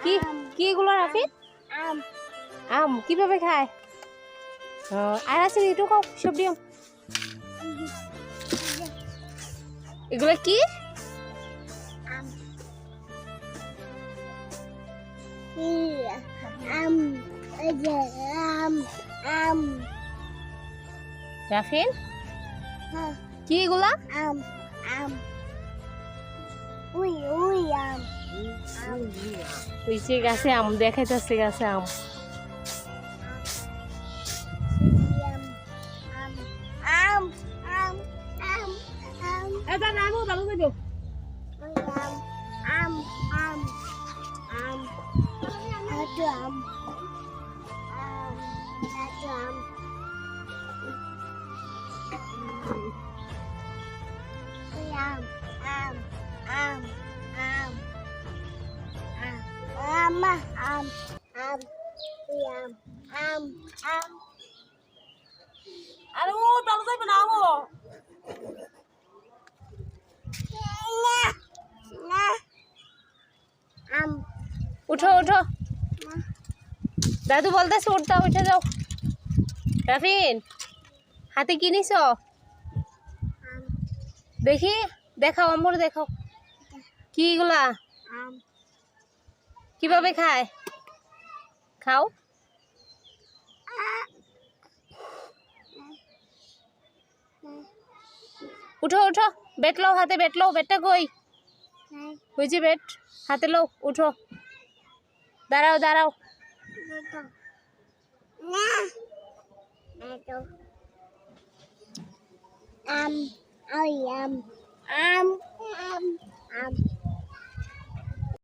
কি কি এগুলো রাফিন? আম আম কিভাবে খায়? আর আছে একটু খাও সবজি আম। এগুলো কি? আম আম আম আম রাফিন কি এগুলা? আম আম উই উই আম ওই যে গাছে আম দেখাইতেছে গাছে আম। আম আম আম আম এটা নামও ভালো করে দাও। আম আম আম আম আম আম Am, am, am, am, am, am, am, am. আরে ও তাহলে যাবে না আমো। Am, উঠো উঠো দাদু বলতেছে উঠতে উঠে যাও। রাফিন হাতে কি নিছো? দেখি দেখাও আম্মুর দেখাও কি এগুলা? am, কিভাবে খায়? খাও। উঠো উঠো বেট লও হাতে বেট লও বেটটা কই? ওই যে বেট হাতে লও উঠো দাঁড়াও দাঁড়াও। am, am, am, am, am.